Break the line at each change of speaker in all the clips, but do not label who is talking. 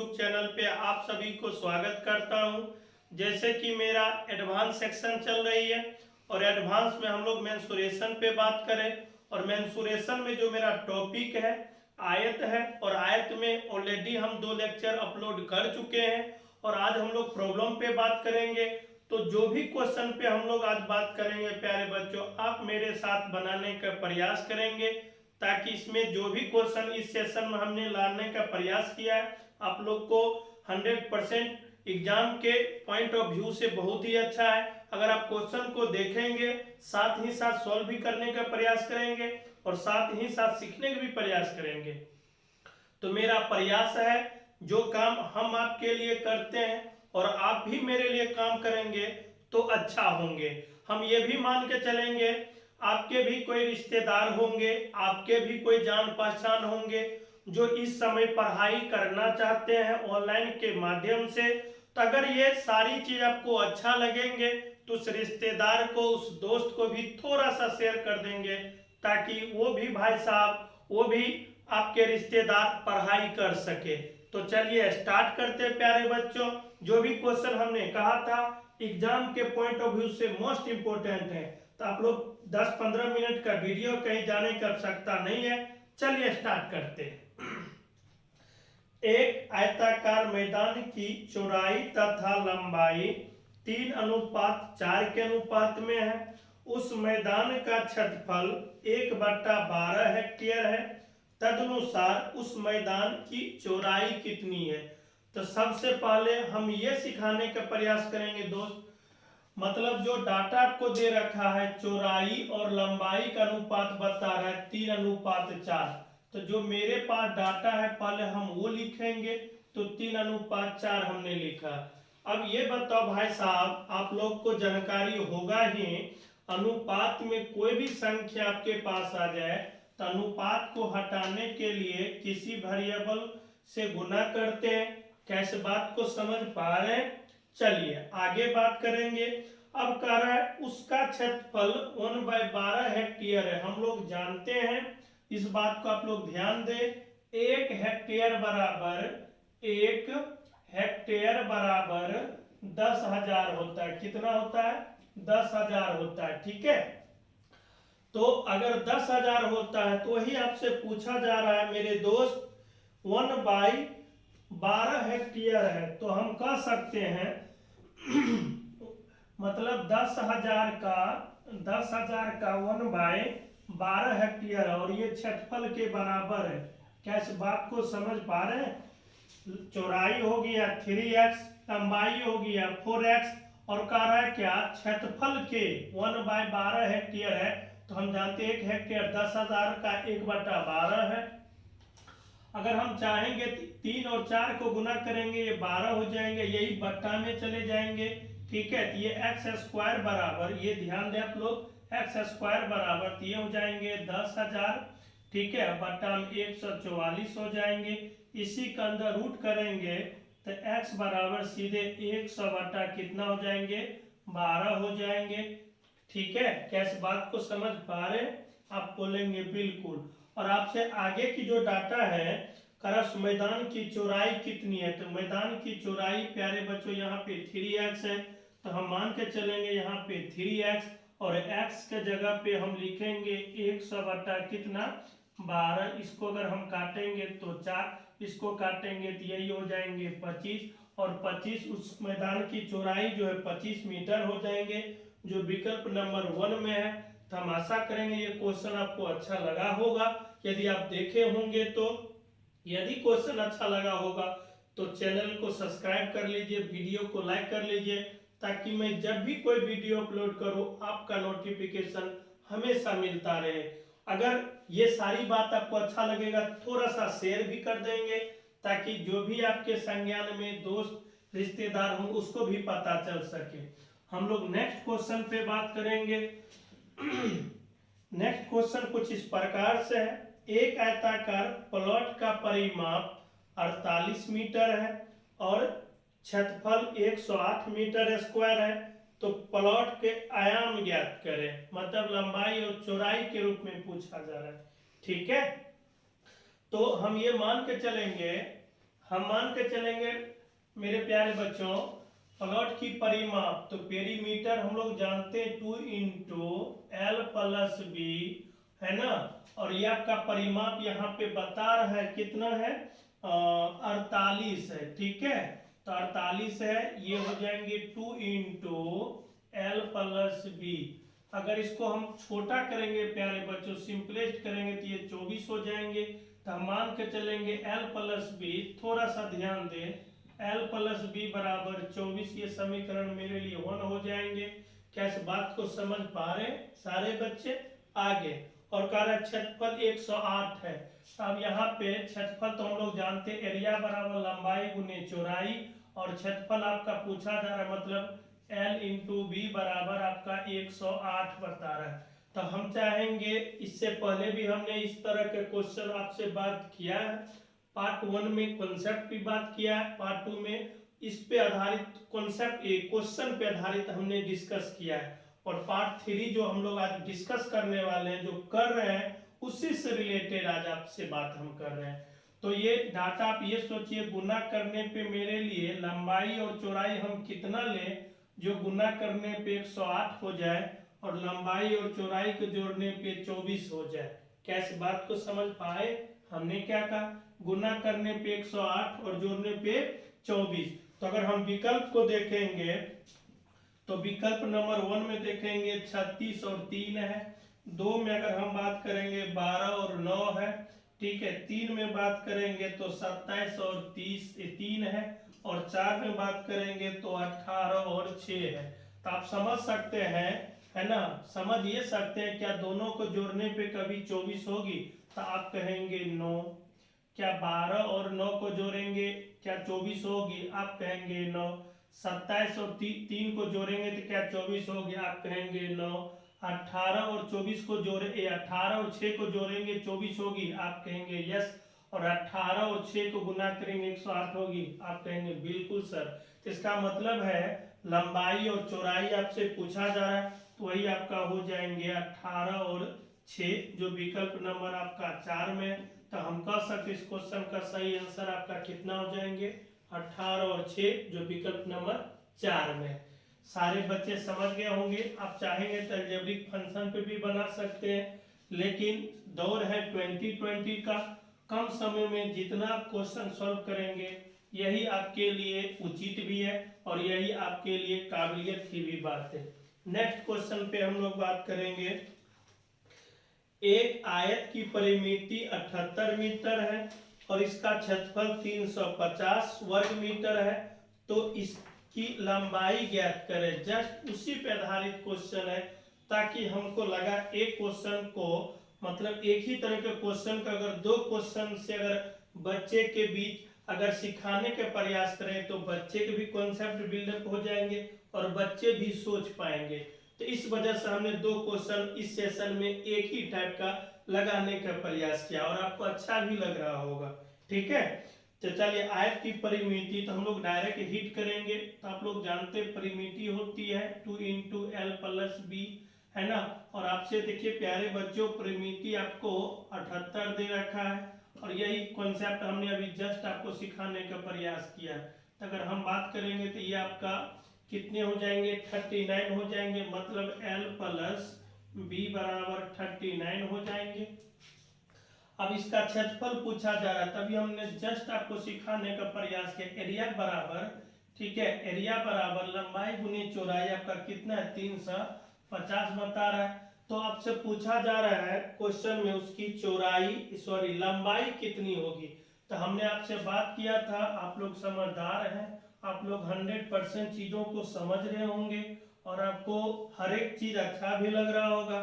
YouTube channel पे आप सभी को स्वागत करता हूं। जैसे कि मेरा एडवांस सेक्शन चल रही है और एडवांस में हम लोग मेंसुरेशन पे बात करें और मेंसुरेशन में जो मेरा टॉपिक है आयत है और आयत में ऑलरेडी हम 2 लेक्चर अपलोड कर चुके हैं और आज हम लोग प्रॉब्लम पे बात करेंगे। तो जो भी क्वेश्चन पे हम लोग आज बात करेंगे प्यारे बच्चों, आप मेरे साथ बनाने का प्रयास करेंगे ताकि इसमें जो भी क्वेश्चन इस सेशन में हमने लाने का प्रयास किया है आप लोग को 100% एग्जाम के पॉइंट ऑफ व्यू से बहुत ही अच्छा है। अगर आप क्वेश्चन को देखेंगे साथ ही साथ सॉल्व भी करने का प्रयास करेंगे और साथ ही साथ सीखने का भी प्रयास करेंगे तो मेरा प्रयास है जो काम हम आपके लिए करते हैं और आप भी मेरे लिए काम करेंगे तो अच्छा होंगे। हम ये भी मान के चलेंगे आपके भी कोई रिश्तेदार होंगे, आपके भी कोई जान पहचान होंगे जो इस समय पढ़ाई करना चाहते हैं ऑनलाइन के माध्यम से। तो अगर ये सारी चीज आपको अच्छा लगेंगे तो उस रिश्तेदार को, उस दोस्त को भी थोड़ा सा शेयर कर देंगे ताकि वो भी भाई साहब, वो भी आपके रिश्तेदार पढ़ाई कर सके। तो चलिए स्टार्ट करते हैं प्यारे बच्चों। जो भी क्वेश्चन हमने कहा था एग्जाम के पॉइंट ऑफ व्यू से मोस्ट इंपोर्टेंट है तो आप लोग 10-15 मिनट का वीडियो कहीं जाने की आवश्यकता नहीं है। चलिए स्टार्ट करते हैं। एक आयताकार मैदान की चौड़ाई तथा लंबाई 3:4 के अनुपात में है। उस मैदान का क्षेत्रफल 1/12 हेक्टेयर है। तदनुसार उस मैदान की चौड़ाई कितनी है। तो सबसे पहले हम ये सिखाने का प्रयास करेंगे दोस्त, मतलब जो डाटा आपको दे रखा है चौड़ाई और लंबाई का अनुपात बता रहा है 3:4। तो जो मेरे पास डाटा है पहले हम वो लिखेंगे तो 3:4 हमने लिखा। अब ये बताओ भाई साहब, आप लोग को जानकारी होगा ही, अनुपात में कोई भी संख्या आपके पास आ जाए तो अनुपात को हटाने के लिए किसी वेरिएबल से गुना करते हैं। कैसे बात को समझ पा रहे हैं? चलिए आगे बात करेंगे। अब कह रहा है उसका क्षेत्रफल 1/12 हेक्टेयर है। हम लोग जानते हैं, इस बात को आप लोग ध्यान दें, 1 हेक्टेयर बराबर 10,000 होता है। कितना होता है? 10,000 होता है। ठीक है, तो अगर 10,000 होता है तो वही आपसे पूछा जा रहा है मेरे दोस्त 1/12 हेक्टेयर है तो हम कह सकते हैं मतलब 10,000 का 1/12 हेक्टेयर है और ये क्षेत्रफल के बराबर है। क्या इस बात को समझ पा रहे हैं? चौड़ाई हो गया 3x, लंबाई हो गया 4x और कह रहा है क्या क्षेत्रफल के 1/12 हेक्टेयर है। तो हम जानते हैं 1 हेक्टेयर 10,000 का 1/12 है। अगर हम चाहेंगे 3 और 4 को गुना करेंगे ये 12 हो जाएंगे, यही बट्टा में चले जाएंगे। ठीक है, तो ये x² बराबर, ये ध्यान दें आप लोग, x² बराबर तो ये हो जाएंगे 10,000। ठीक है, बट्टा में 144 हो जाएंगे। इसी का अंदर रूट करेंगे तो x बराबर सीधे 100 बट्टा कितना हो जाएंगे? 12 हो जाएंगे। ठीक है, कैसे बात को समझ पा रहे? आप बोलेंगे बिल्कुल। और आपसे आगे की जो डाटा है करस मैदान की चौड़ाई कितनी है, तो मैदान की चौड़ाई प्यारे बच्चों यहाँ पे 3x है तो हम मान के चलेंगे यहाँ पे 3x और x के जगह पे हम लिखेंगे 100 बटा कितना? 12। इसको अगर हम काटेंगे तो 4, इसको काटेंगे तो यही हो जाएंगे 25 और 25 उस मैदान की चौड़ाई जो है 25 मीटर हो जाएंगे जो विकल्प नंबर 1 में है। तो हम आशा करेंगे ये क्वेश्चन आपको अच्छा लगा होगा। यदि आप देखे होंगे तो, यदि क्वेश्चन अच्छा लगा होगा तो चैनल को सब्सक्राइब कर लीजिए, वीडियो को लाइक कर लीजिए ताकि मैं जब भी कोई वीडियो अपलोड करूं आपका नोटिफिकेशन हमेशा मिलता रहे। अगर ये सारी बात आपको अच्छा लगेगा थोड़ा सा शेयर भी कर देंगे ताकि जो भी आपके संज्ञान में दोस्त रिश्तेदार हों उसको भी पता चल सके। हम लोग नेक्स्ट क्वेश्चन पे बात करेंगे। नेक्स्ट क्वेश्चन कुछ इस प्रकार से है, एक आयताकार प्लॉट का परिमाप 48 मीटर है और क्षेत्रफल 108 मीटर स्क्वायर है। तो प्लॉट के आयाम ज्ञात करें, मतलब लंबाई और चौड़ाई के रूप में पूछा जा रहा है। ठीक है, तो हम ये मान के चलेंगे हम मान के चलेंगे मेरे प्यारे बच्चों, प्लॉट की परिमाप, तो पेरीमीटर हम लोग जानते हैं 2 इंटू एल प्लस बी, है ना। और ये आपका परिमाप यहाँ पे बता रहा है कितना है, 48 है, ठीक है। तो 48 है, ये हो जाएंगे 2 इंटू एल प्लस बी। अगर इसको हम छोटा करेंगे प्यारे बच्चों, सिंपलेस्ट करेंगे तो ये 24 हो जाएंगे। तो हम मान के चलेंगे एल प्लस बी, थोड़ा सा ध्यान दें, एल प्लस बी बराबर 24। ये समीकरण मेरे लिए 1 हो जाएंगे। क्या इस बात को समझ पा रहे हैं सारे बच्चे? आगे और कह रहा है क्षेत्रफल 108 है। अब यहाँ पे क्षेत्रफल तो हम लोग जानते हैं, एरिया बराबर लंबाई गुने चौड़ाई, और क्षेत्रफल आपका पूछा जा रहा है, मतलब L इंटू बी बराबर आपका 108 बता रहा है। तो हम चाहेंगे, इससे पहले भी हमने इस तरह के क्वेश्चन आपसे बात किया है, पार्ट 1 में कॉन्सेप्ट की बात किया है, पार्ट 2 में इस पे आधारित कॉन्सेप्ट क्वेश्चन पे आधारित हमने डिस्कस किया है, और पार्ट 3 जो हम लोग आज डिस्कस करने वाले हैं, जो कर रहे हैं, उसी से रिलेटेड आज आपसे बात हम कर रहे हैं। तो ये डाटा आप ये सोचिए, गुना करने पे मेरे लिए लंबाई और चौड़ाई हम कितना लें जो गुना करने पे 108 हो जाए, और लंबाई और चौड़ाई को जोड़ने पे 24 हो जाए। क्या इस बात को समझ पाए? हमने क्या कहा, गुना करने पे 108 और जोड़ने पे 24। तो अगर हम विकल्प को देखेंगे तो विकल्प नंबर 1 में देखेंगे 36 और 3 है, 2 में अगर हम बात करेंगे 12 और 9 है, ठीक है, 3 में बात करेंगे तो 27 और 3 है, और 4 में बात करेंगे तो 18 और 6 है। तो आप समझ सकते हैं, है ना, समझ ये सकते हैं, क्या दोनों को जोड़ने पे कभी 24 होगी? तो आप कहेंगे नो। क्या 12 और 9 को जोड़ेंगे क्या 24 होगी? आप कहेंगे नो। 27 और 3 को जोड़ेंगे तो क्या 24 होगी? आप कहेंगे नो। 18 और 24 को जोड़े 18 और 6 को जोड़ेंगे 24 होगी? आप कहेंगे यस। और 18 और 6 को गुना करेंगे 108 होगी? आप कहेंगे बिल्कुल सर। तो इसका मतलब है लंबाई और चौड़ाई आपसे पूछा जा रहा है, तो वही आपका हो जाएंगे 18 और 6, जो विकल्प नंबर आपका 4 में। तो हम कह सकते इस क्वेश्चन का सही आंसर आपका कितना हो जाएंगे? 18 और 6, जो विकल्प नंबर 4 में। सारे बच्चे समझ गए होंगे। आप चाहेंगे तो अलजेब्रिक फंक्शन पे भी बना सकते हैं, लेकिन दौर है 2020 का, कम समय में जितना क्वेश्चन सॉल्व करेंगे यही आपके लिए उचित भी है, और यही आपके लिए काबिलियत की भी बात है। नेक्स्ट क्वेश्चन पे हम लोग बात करेंगे। एक आयत की परिमिति 78 मीटर है और इसका क्षेत्रफल 350 वर्ग मीटर है, तो इसकी लंबाई ज्ञात करें। जस्ट उसी पे आधारित क्वेश्चन है, ताकि हमको लगा एक क्वेश्चन को, मतलब एक ही तरह के क्वेश्चन का अगर 2 क्वेश्चन से अगर बच्चे के बीच अगर सिखाने के प्रयास करें तो बच्चे के भी कॉन्सेप्ट बिल्डअप हो जाएंगे और बच्चे भी सोच पाएंगे। तो इस वजह से हमने 2 क्वेश्चन इस सेशन में एक ही टाइप का लगाने का प्रयास किया, और आपको अच्छा भी लग रहा होगा, ठीक है। तो चलिए, आयत की परिमिति तो हम लोग डायरेक्ट हिट करेंगे। तो आप लोग जानते हैं परिमिति होती है 2 इंटू एल प्लस बी, है ना। और आपसे देखिए प्यारे बच्चों, परिमिति आपको 78 दे रखा है, और यही कॉन्सेप्ट हमने अभी जस्ट आपको सिखाने का प्रयास किया। तो अगर हम बात करेंगे तो ये आपका कितने हो जाएंगे? 39 हो जाएंगे, मतलब L प्लस बी बराबर 39 हो जाएंगे। अब इसका क्षेत्रफल पूछा जा रहा है, तभी हमने जस्ट आपको सिखाने का प्रयास किया। एरिया बराबर, ठीक है, एरिया बराबर लंबाई गुने चौड़ाई आपका कितना है? 350 बता रहा है। तो आपसे पूछा जा रहा है क्वेश्चन में उसकी चौड़ाई, सॉरी लंबाई कितनी होगी। तो हमने आपसे बात किया था, आप लोग समझदार हैं, आप लोग 100% चीजों को समझ रहे होंगे, और आपको हर एक चीज अच्छा भी लग रहा होगा।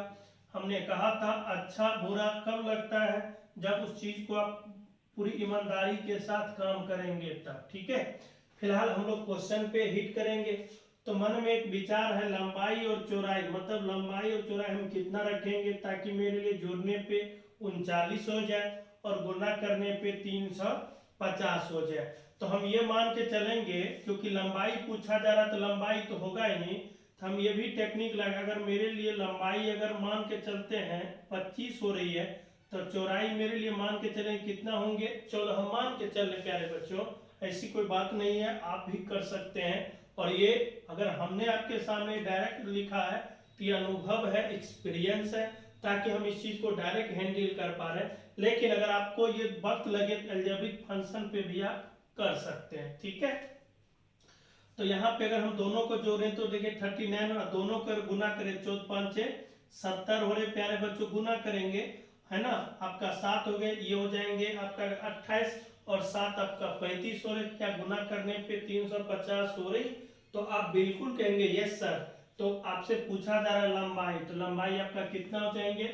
हमने कहा था अच्छा बुरा कब लगता है? जब उस चीज को आप पूरी ईमानदारी के साथ काम करेंगे तब, ठीक है। फिलहाल हम लोग क्वेश्चन पे हिट करेंगे। तो मन में एक विचार है, लंबाई और चौड़ाई, मतलब लंबाई और चौड़ाई हम कितना रखेंगे ताकि मेरे लिए जोड़ने पे 39 हो जाए और गुना करने पे 350 हो जाए। तो हम ये मान के चलेंगे, क्योंकि लंबाई पूछा जा रहा, तो लंबाई तो होगा ही नहीं, तो हम ये भी टेक्निक लगा, अगर मेरे लिए लंबाई अगर मान के चलते हैं 25 हो रही है, तो चौड़ाई मेरे लिए मान के चले कितना होंगे 14, हम मान के चल रहे प्यारे बच्चों, ऐसी कोई बात नहीं है, आप भी कर सकते हैं। और ये अगर हमने आपके सामने डायरेक्ट लिखा है तो ये अनुभव है, एक्सपीरियंस है, ताकि हम इस चीज को डायरेक्ट हैंडल कर पा रहे हैं। लेकिन अगर आपको ये वक्त लगे अलजेब्रिक फंक्शन पे भी आप कर सकते हैं, ठीक है। तो यहाँ पे अगर हम दोनों को जोड़ें तो देखिए 39 और दोनों को गुना करें 14 5 70 हो रहे प्यारे बच्चों, गुना करेंगे है ना, आपका 7 हो गए, ये हो जाएंगे आपका 28 और 7 आपका 35 हो रहे, क्या गुना करने पे 350 हो रही। तो आप बिल्कुल कहेंगे यस सर। तो आपसे पूछा जा रहा है लंबाई, तो लंबाई आपका कितना हो जाएंगे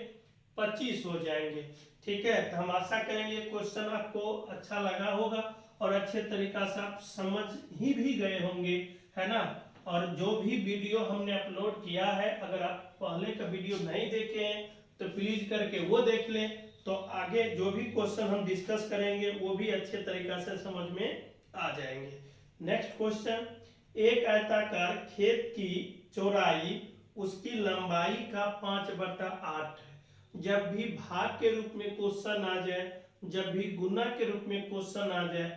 25 हो जाएंगे, ठीक है। तो हम आशा करेंगे क्वेश्चन आपको अच्छा लगा होगा और अच्छे तरीका से आप समझ ही भी गए होंगे, है ना। और जो भी वीडियो हमने अपलोड किया है, अगर आप पहले का वीडियो नहीं देखे हैं तो प्लीज करके वो देख लें, तो आगे जो भी क्वेश्चन हम डिस्कस करेंगे वो भी अच्छे तरीका से समझ में आ जाएंगे। नेक्स्ट क्वेश्चन, एक आयताकार खेत की चौड़ाई उसकी लंबाई का 5/8 है। जब भी भाग के रूप में क्वेश्चन आ जाए, जब भी गुना के रूप में क्वेश्चन आ जाए,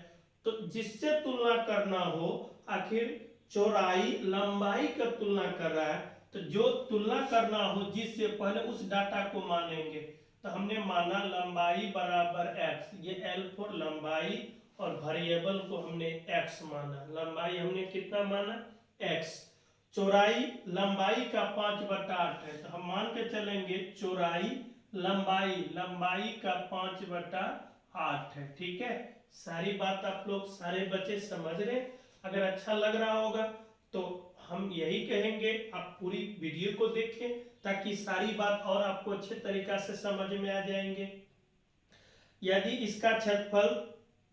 तो जिससे तुलना करना हो, आखिर चौड़ाई लंबाई का तुलना कर रहा है, तो जो तुलना करना हो जिससे पहले उस डाटा को मानेंगे। तो हमने माना लंबाई बराबर x, ये L फॉर लंबाई और वेरिएबल को हमने x माना, लंबाई हमने कितना माना x। चौड़ाई लंबाई का 5/8 है, तो हम मान के चलेंगे चौड़ाई लंबाई का 5/8 है, ठीक है। सारी बात आप लोग सारे बच्चे समझ रहे। अगर अच्छा लग रहा होगा तो हम यही कहेंगे आप पूरी वीडियो को देखें, ताकि सारी बात और आपको अच्छे तरीका से समझ में आ जाएंगे। यदि इसका क्षेत्रफल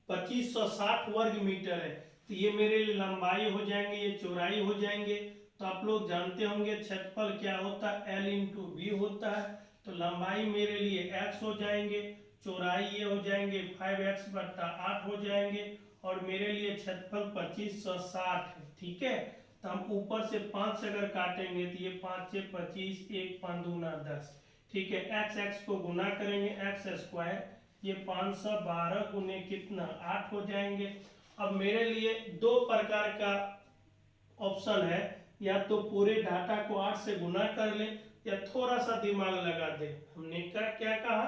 2560 वर्ग मीटर है, तो ये मेरे लिए लंबाई हो जाएंगे, ये चौड़ाई हो जाएंगे। तो आप लोग जानते होंगे क्षेत्रफल क्या होता है, L × V होता है। तो लंबाई मेरे लिए x हो जाएंगे, चौड़ाई ये हो जाएंगे 5x/8 हो जाएंगे, और मेरे लिए क्षेत्रफल 2560 है, ठीक है। तो हम ऊपर से 5 से अगर काटेंगे तो ये 5 से 25, 1 5 दूना 10, ठीक है। x को गुना करेंगे x², ये 512 गुने कितना 8 हो जाएंगे। अब मेरे लिए दो प्रकार का ऑप्शन है, या तो पूरे डाटा को 8 से गुना कर ले, या थोड़ा सा दिमाग लगा दे। हमने क्या कहा,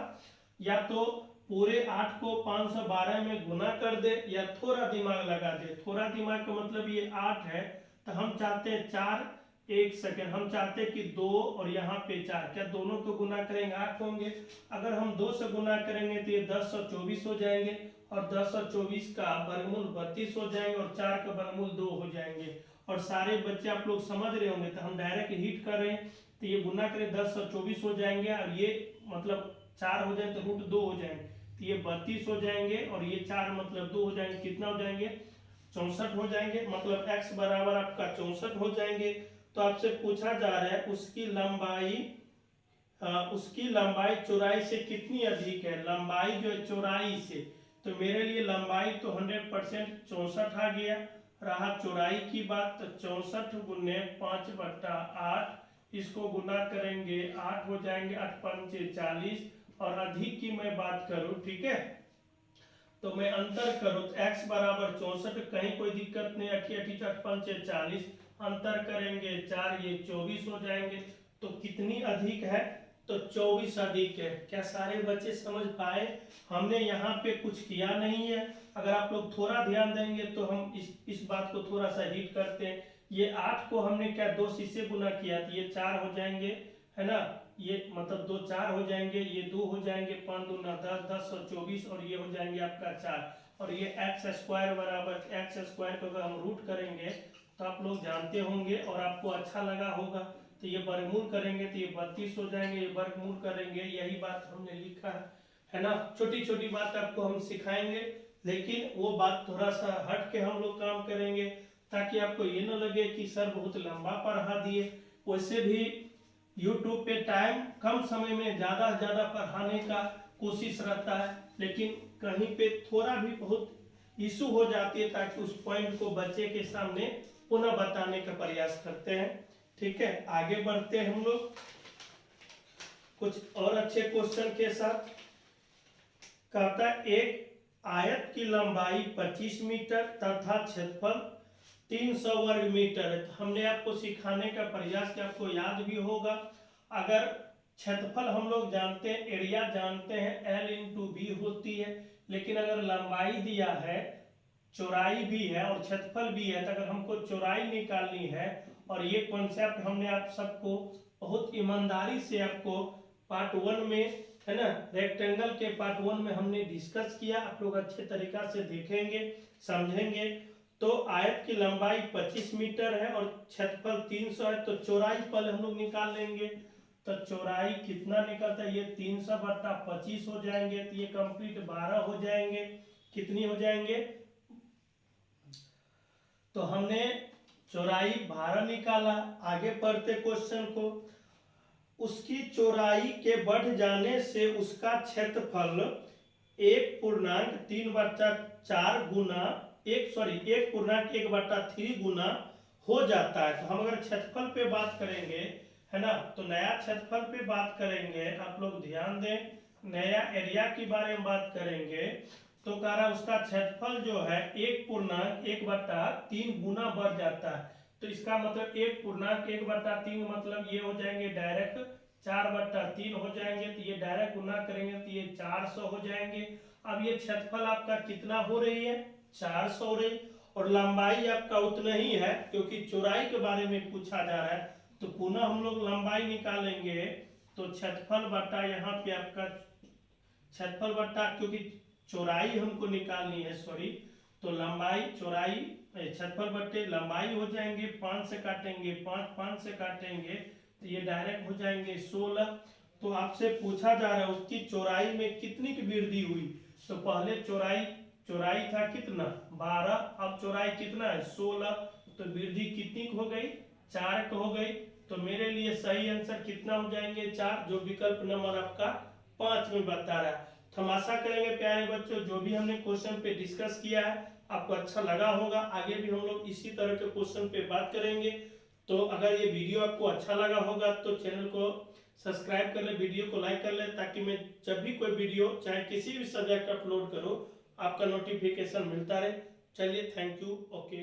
या तो पूरे 8 को 512 में गुना कर दे, या थोड़ा दिमाग लगा दे। थोड़ा दिमाग का मतलब ये 8 है, तो हम चाहते हैं 4, 1 सेकेंड, हम चाहते हैं कि 2 और यहाँ पे 4, क्या दोनों को गुना करेंगे 8 होंगे। अगर हम 2 से गुना करेंगे तो ये 10 और 24 हो जाएंगे, और 10 और 24 का वर्गमूल 32 हो जाएंगे, और 4 का वर्गमूल 2 हो जाएंगे। और सारे बच्चे आप लोग समझ रहे होंगे, तो हम डायरेक्ट हिट कर रहे हैं, तो ये गुना करें 10 और 24 हो जाएंगे, और ये मतलब 4 हो जाए तो √2 हो जाएंगे, तो ये 32 हो जाएंगे, और ये 4 मतलब 2 हो जाएंगे, कितना हो जाएंगे 64 हो जाएंगे, मतलब x बराबर आपका 64 हो जाएंगे। तो आपसे पूछा जा रहा है उसकी लंबाई चौड़ाई से कितनी अधिक है, लंबाई जो है चौड़ाई से। तो मेरे लिए लंबाई तो 100% 64 आ गया, रहा चौड़ाई की बात, तो 64 गुने 5/8, इसको गुना करेंगे 8 हो जाएंगे, 8 5 40, और अधिक की मैं बात करूं, ठीक है, तो मैं अंतर करूं तो x बराबर 64, कहीं कोई दिक्कत नहीं, 88 8 5 40, अंतर करेंगे 4, ये 24 हो जाएंगे। तो कितनी अधिक है, तो 24 अधिक है। क्या सारे बच्चे समझ पाए? हमने यहाँ पे कुछ किया नहीं है, अगर आप लोग थोड़ा ध्यान देंगे तो हम इस बात को थोड़ा सा हिट करते हैं। ये 8 को हमने क्या 2 से गुना किया, तो ये 4 हो जाएंगे, है ना, ये मतलब 2 4 हो जाएंगे, ये 2 हो जाएंगे, 5 दूना 10, 10 और 24, और ये हो जाएंगे आपका 4, और ये x² बराबर x² को अगर हम रूट करेंगे तो आप लोग जानते होंगे और आपको अच्छा लगा होगा, तो ये वर्गमूल करेंगे तो ये 32 हो जाएंगे, ये वर्गमूल करेंगे, यही बात हमने लिखा है ना। छोटी छोटी बात आपको हम सिखाएंगे, लेकिन वो बात थोड़ा सा हट के हम लोग काम करेंगे, ताकि आपको ये ना लगे कि सर बहुत लंबा पढ़ा दिए। वैसे भी YouTube पे टाइम कम समय में ज़्यादा से ज़्यादा पढ़ाने का कोशिश रहता है, लेकिन कहीं पे थोड़ा भी बहुत इशू हो जाती है, ताकि उस पॉइंट को बच्चे के सामने पुनः बताने का प्रयास करते हैं, ठीक है। आगे बढ़ते हैं हम लोग कुछ और अच्छे क्वेश्चन के साथ। कहता है एक आयत की लंबाई 25 मीटर तथा क्षेत्रफल 300 वर्ग मीटर है। तो हमने आपको सिखाने का प्रयास किया, आपको याद भी होगा। अगर क्षेत्रफल हम लोग जानते हैं, एरिया जानते हैं, L इंटू बी होती है, लेकिन अगर लंबाई दिया है, चौड़ाई भी है और क्षेत्रफल भी है, तो अगर हमको चौड़ाई निकालनी है, और ये कॉन्सेप्ट हमने आप सबको बहुत ईमानदारी से आपको पार्ट 1 में, है ना, रेक्टेंगल के पार्ट 1 में हमने डिस्कस किया, आप लोग अच्छे तरीका से देखेंगे, समझेंगे। तो आयत की लंबाई 25 मीटर है और क्षेत्रफल 300 है, तो चौड़ाई पहले हम लोग निकाल लेंगे। तो चौड़ाई कितना निकलता है, ये 300/25 हो जाएंगे, तो ये कंप्लीट 12 हो जाएंगे। कितनी हो जाएंगे, तो हमने चौड़ाई 12 निकाला। आगे पढ़ते क्वेश्चन को। उसकी चौड़ाई के बढ़ जाने से उसका क्षेत्रफल 1.3/4 गुना 1.1/3 गुना हो जाता है। तो हम अगर क्षेत्रफल पे बात करेंगे, है ना, तो नया क्षेत्रफल पे बात करेंगे, आप लोग ध्यान दें, नया एरिया के बारे में बात करेंगे, तो कह रहा उसका क्षेत्रफल जो है 1.1/3 गुना बढ़ जाता है। तो इसका मतलब 1.1/3 मतलब ये हो जाएंगे डायरेक्ट 4/3 हो जाएंगे, तो ये डायरेक्ट गुना करेंगे तो ये 400 हो जाएंगे। अब ये क्षेत्रफल आपका कितना हो रही है, 400 हो रही, और लंबाई आपका उतना ही है, क्योंकि चौड़ाई के बारे में पूछा जा रहा है। तो पुनः हम लोग लंबाई निकालेंगे, तो क्षेत्रफल बटा यहाँ पे आपका क्षेत्रफल बटा, क्योंकि चौड़ाई हमको निकालनी है, सॉरी, तो लंबाई चौड़ाई क्षेत्रफल बटे लंबाई हो जाएंगे, 5 से काटेंगे 5 से काटेंगे, तो ये डायरेक्ट हो जाएंगे 16। तो आपसे पूछा जा रहा है उसकी चौड़ाई में कितनी की वृद्धि हुई। तो पहले चौड़ाई था कितना 12, अब चौड़ाई कितना है 16, तो वृद्धि कितनी हो गई 4 हो गई। तो मेरे लिए सही आंसर कितना हो जाएंगे 4, जो विकल्प नंबर आपका 5 में बता रहा है। तो हम आशा करेंगे प्यारे बच्चों, जो भी हमने क्वेश्चन पे डिस्कस किया है आपको अच्छा लगा होगा। आगे भी हम लोग इसी तरह के क्वेश्चन पे बात करेंगे। तो अगर ये वीडियो आपको अच्छा लगा होगा तो चैनल को सब्सक्राइब कर ले, वीडियो को लाइक कर ले, ताकि मैं जब भी कोई वीडियो चाहे किसी भी सब्जेक्ट अपलोड करो आपका नोटिफिकेशन मिलता रहे। चलिए, थैंक यू, ओके।